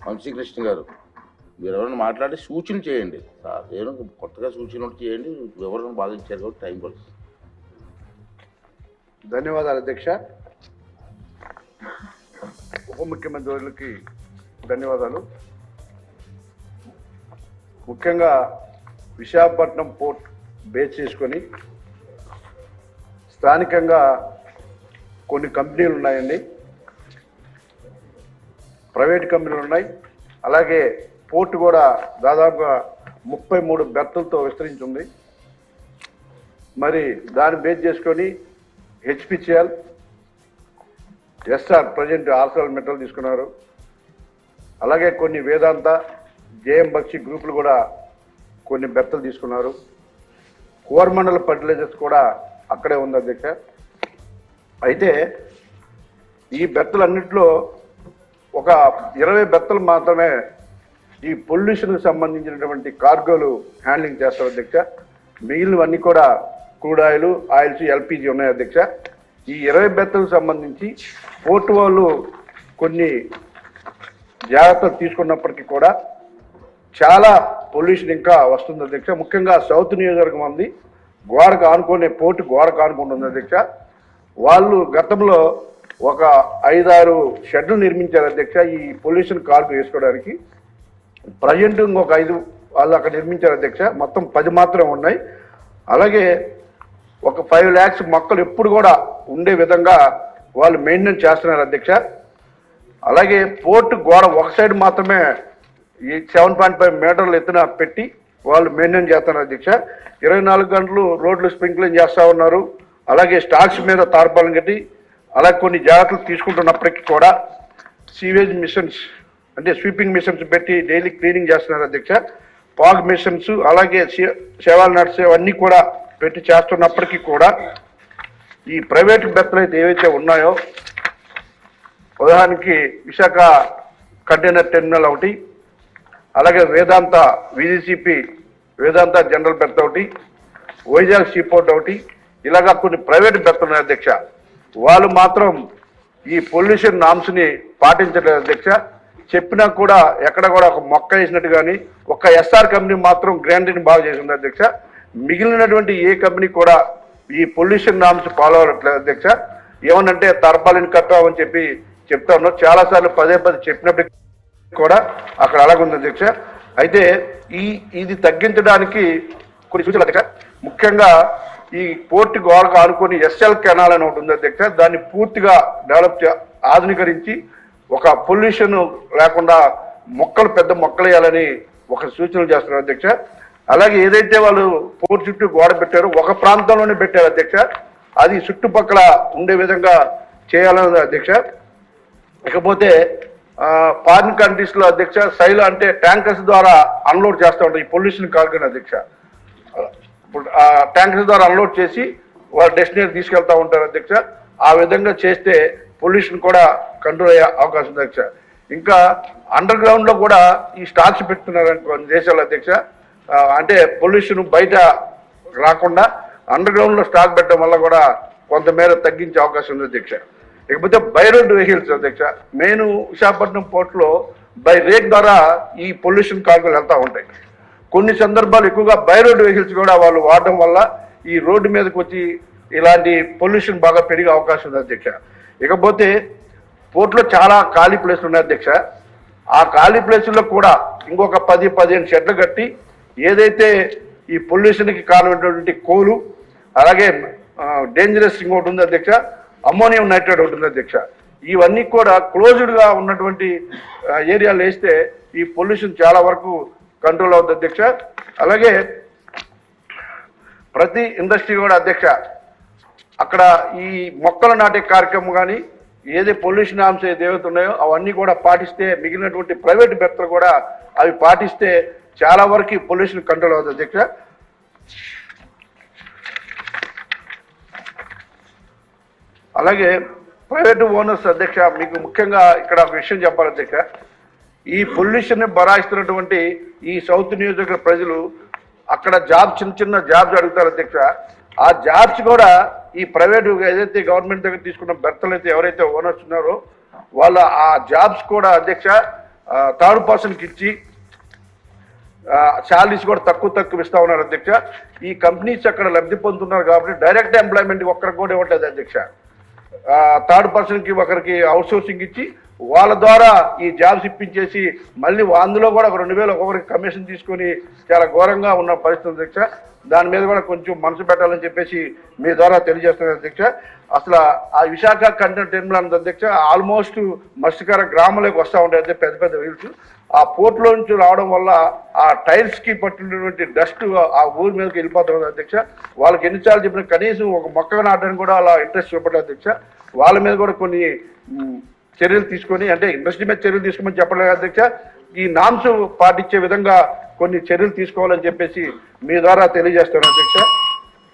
వంశీకృష్ణ గారు, మీరు ఎవరైనా మాట్లాడి సూచన చేయండి. ఏమైనా కొత్తగా సూచన చేయండి. ఎవరైనా బాగా ఇచ్చారు కాబట్టి టైం పడుతుంది. ధన్యవాదాలు అధ్యక్ష. ఉప ముఖ్యమంత్రులకి ధన్యవాదాలు. ముఖ్యంగా విశాఖపట్నం పోర్ట్ బేస్ చేసుకొని స్థానికంగా కొన్ని కంపెనీలు ఉన్నాయండి, ప్రైవేట్ కంపెనీలు ఉన్నాయి. అలాగే పోర్టు కూడా దాదాపుగా 33 బెర్తులతో విస్తరించి ఉంది. మరి దాన్ని బేస్ చేసుకొని హెచ్పిసిఎల్, ఎస్ఆర్ ప్రజెంట్ ఆర్సెల్ మెటల్ తీసుకున్నారు. అలాగే కొన్ని వేదాంత, జేఎం బక్షి గ్రూపులు కూడా కొన్ని బెర్తలు తీసుకున్నారు. కోరమండల ఫర్టిలైజర్స్ కూడా అక్కడే ఉంది అధ్యక్ష. అయితే ఈ బెర్తలన్నింటిలో ఒక 20 బెర్తలు మాత్రమే ఈ పొల్యూషన్కి సంబంధించినటువంటి కార్గోలు హ్యాండ్లింగ్ చేస్తారు అధ్యక్ష. మిగిలినవన్నీ కూడా క్రూడ్ ఆయిల్, ఆయిల్స్, ఎల్పిజి ఉన్నాయి అధ్యక్ష. ఈ 20 బెర్తలకు సంబంధించి పోర్టు వాళ్ళు కొన్ని జాగ్రత్తలు తీసుకున్నప్పటికీ కూడా చాలా పొల్యూషన్ ఇంకా వస్తుంది అధ్యక్ష. ముఖ్యంగా సౌత్ నియోజకవర్గం ఉంది, గోడకు ఆనుకునే పోర్టు గోడకు ఆనుకుంటుంది అధ్యక్ష. వాళ్ళు గతంలో ఒక 5-6 షెడ్లు నిర్మించారు అధ్యక్ష ఈ పొల్యూషన్ కార్గో వేసుకోవడానికి. ప్రజెంట్ ఇంకొక 5 వాళ్ళు అక్కడ నిర్మించారు అధ్యక్ష. మొత్తం 10 మాత్రం ఉన్నాయి. అలాగే ఒక 5 lakhs మొక్కలు ఎప్పుడు కూడా ఉండే విధంగా వాళ్ళు మెయింటైన్ చేస్తున్నారు అధ్యక్ష. అలాగే పోర్టు గోడ ఒక సైడ్ మాత్రమే ఈ 7.5 మీటర్ల ఎత్తున పెట్టి వాళ్ళు మెయింటైన్ చేస్తున్నారు అధ్యక్ష. 24 గంటలు రోడ్లు స్ప్రింక్లింగ్ చేస్తూ ఉన్నారు. అలాగే స్టాక్స్ మీద తార్పాలను కట్టి అలాగే కొన్ని జాగ్రత్తలు తీసుకుంటున్నప్పటికీ కూడా సీవేజ్ మిషన్స్ అంటే స్వీపింగ్ మిషన్స్ పెట్టి డైలీ క్లీనింగ్ చేస్తున్నారు అధ్యక్ష. పాగ్ మిషన్స్ అలాగే సేవల్ నట్స్ అవన్నీ కూడా పెట్టి చేస్తున్నప్పటికీ కూడా ఈ ప్రైవేట్ బెర్తలు అయితే ఏవైతే ఉన్నాయో, ఉదాహరణకి విశాఖ కంటైనర్ టెర్మినల్ ఒకటి, అలాగే వేదాంత విజిసిపి వేదాంత జనరల్ బెర్త్ ఒకటి, వైజాగ్ సీపోర్ట్ ఒకటి, ఇలాగా కొన్ని ప్రైవేట్ బెర్తలు ఉన్నాయి అధ్యక్ష. వాళ్ళు మాత్రం ఈ పొల్యూషన్ నామ్స్ని పాటించలేదు అధ్యక్ష. చెప్పినా కూడా ఎక్కడ కూడా ఒక మొక్క వేసినట్టు కానీ, ఒక ఎస్ఆర్ కంపెనీ మాత్రం గ్రాంటీని బాగా చేసింది అధ్యక్ష. మిగిలినటువంటి ఏ కంపెనీ కూడా ఈ పొల్యూషన్ నామ్స్ ఫాలో అవ్వట్లేదు అధ్యక్ష. ఏమనంటే తర్పాలిని కట్టామని చెప్పి చెప్తా ఉన్నారు. చాలాసార్లు పదే చెప్పినప్పటికీ కూడా అక్కడ అలాగుంది అధ్యక్ష. అయితే ఇది తగ్గించడానికి కొన్ని సూచనలు అధ్యక్ష. ముఖ్యంగా ఈ పోర్టు గోడకు ఆనుకొని ఎస్ఎల్ కెనాల్ అని ఒకటి ఉంది అధ్యక్ష. దాన్ని పూర్తిగా డెవలప్ ఆధునీకరించి ఒక పొల్యూషన్ లేకుండా మొక్కలు పెద్ద మొక్కలు వేయాలని ఒక సూచనలు చేస్తున్నారు అధ్యక్ష. అలాగే ఏదైతే వాళ్ళు పోర్టు చుట్టూ గోడ పెట్టారో ఒక ప్రాంతంలోనే పెట్టారు అధ్యక్ష. అది చుట్టుపక్కల ఉండే విధంగా చేయాలని అధ్యక్ష. ఇకపోతే ఫారిన్ కంట్రీస్లో అధ్యక్ష సైలు అంటే ట్యాంకర్స్ ద్వారా అన్లోడ్ చేస్తూ ఉంటారు ఈ పొల్యూషన్ కార్గోని అధ్యక్ష. ఇప్పుడు ఆ ట్యాంకర్స్ ద్వారా అన్లోడ్ చేసి వాళ్ళు డెస్టినేషన్ తీసుకెళ్తూ ఉంటారు అధ్యక్ష. ఆ విధంగా చేస్తే పొల్యూషన్ కూడా కంట్రోల్ అయ్యే అవకాశం ఉంది అధ్యక్ష. ఇంకా అండర్ గ్రౌండ్లో కూడా ఈ స్టాక్స్ పెడుతున్నారు కొన్ని దేశాలు అధ్యక్ష. అంటే పొల్యూషన్ బయట రాకుండా అండర్ గ్రౌండ్లో స్టాక్ పెట్టడం వల్ల కూడా కొంతమేర తగ్గించే అవకాశం ఉంది అధ్యక్ష. ఇకపోతే బై రోడ్ వెహికల్స్ అధ్యక్ష. మెయిన్ విశాఖపట్నం పోర్టులో బై రేక్ ద్వారా ఈ పొల్యూషన్ కార్గోలు వెళ్తూ ఉంటాయి. కొన్ని సందర్భాలు ఎక్కువగా బై రోడ్ వెహికల్స్ కూడా వాళ్ళు వాడడం వల్ల ఈ రోడ్డు మీదకి వచ్చి ఇలాంటి పొల్యూషన్ బాగా పెరిగే అవకాశం ఉంది అధ్యక్ష. ఇకపోతే పోర్టులో చాలా ఖాళీ ప్లేస్లు ఉన్నాయి అధ్యక్ష. ఆ ఖాళీ ప్లేసుల్లో కూడా ఇంకొక 10-15 షెడ్లు కట్టి ఏదైతే ఈ పొల్యూషన్కి కారణమైనటువంటి కోలు, అలాగే డేంజరస్ ఇంకోటి ఉంది అధ్యక్ష, అమ్మోనియం నైట్రేట్ ఒకటి ఉంది అధ్యక్ష. ఇవన్నీ కూడా క్లోజ్డ్గా ఉన్నటువంటి ఏరియాలు వేస్తే ఈ పొల్యూషన్ చాలా వరకు కంట్రోల్ అవుతుంది అధ్యక్ష. అలాగే ప్రతి ఇండస్ట్రీ కూడా అధ్యక్ష అక్కడ ఈ మొక్కలు నాటే కార్యక్రమం కానీ ఏది పొల్యూషన్ నామ్స్ ఏదైతే ఉన్నాయో అవన్నీ కూడా పాటిస్తే, మిగిలినటువంటి ప్రైవేట్ బెర్తలు కూడా అవి పాటిస్తే చాలా వరకు పొల్యూషన్ కంట్రోల్ అవుతుంది అధ్యక్ష. అలాగే ప్రైవేట్ ఓనర్స్ అధ్యక్ష, మీకు ముఖ్యంగా ఇక్కడ ఒక విషయం చెప్పాలి అధ్యక్ష. ఈ పొల్యూషన్ బరాయిస్తున్నటువంటి ఈ సౌత్ నియోజకవర్గ ప్రజలు అక్కడ చిన్న చిన్న జాబ్స్ అడుగుతారు అధ్యక్ష. ఆ జాబ్స్ కూడా ఈ ప్రైవేట్ ఏదైతే గవర్నమెంట్ దగ్గర తీసుకున్న బెర్తలు అయితే ఎవరైతే ఓనర్స్ ఉన్నారో వాళ్ళ ఆ జాబ్స్ కూడా అధ్యక్ష థర్డ్ పర్సన్కి ఇచ్చి శాలరీస్ కూడా తక్కువ ఇస్తా ఉన్నారు అధ్యక్ష. ఈ కంపెనీస్ అక్కడ లబ్ధి పొందుతున్నారు కాబట్టి డైరెక్ట్ ఎంప్లాయ్మెంట్ ఒక్కరికి కూడా ఇవ్వట్లేదు అధ్యక్ష. థర్డ్ పర్సన్కి ఒకరికి అవుట్సోర్సింగ్ ఇచ్చి వాళ్ళ ద్వారా ఈ జాబ్స్ ఇప్పించేసి మళ్ళీ అందులో కూడా ఒక 2,000 ఒక్కొక్కరికి కమిషన్ తీసుకొని చాలా ఘోరంగా ఉన్న పరిస్థితి అధ్యక్ష. దాని మీద కూడా కొంచెం మనసు పెట్టాలని చెప్పేసి మీ ద్వారా తెలియజేస్తున్నారు అధ్యక్ష. అసలు ఆ విశాఖ కంటైనర్ టెర్మినల్ అన్నది అధ్యక్ష ఆల్మోస్ట్ మత్స్యకార గ్రామంలోకి వస్తూ ఉంటాయి పెద్ద పెద్ద వీల్స్. ఆ పోర్ట్లో నుంచి రావడం వల్ల ఆ టైల్స్కి పట్టినటువంటి డస్ట్ ఆ ఊరి మీదకి వెళ్ళిపోతుంది అధ్యక్ష. వాళ్ళకి ఎన్నిసార్లు చెప్పిన కనీసం ఒక మొక్క నాటడానికి కూడా అలా ఇంట్రెస్ట్ చూపట్లేదు అధ్యక్ష. వాళ్ళ మీద కూడా కొన్ని చర్యలు తీసుకొని, అంటే ఇండస్ట్రీ మీద చర్యలు తీసుకోమని చెప్పలేదు అధ్యక్ష, ఈ నామ్స్ పాటించే విధంగా కొన్ని చర్యలు తీసుకోవాలని చెప్పేసి మీ ద్వారా తెలియజేస్తాను అధ్యక్ష.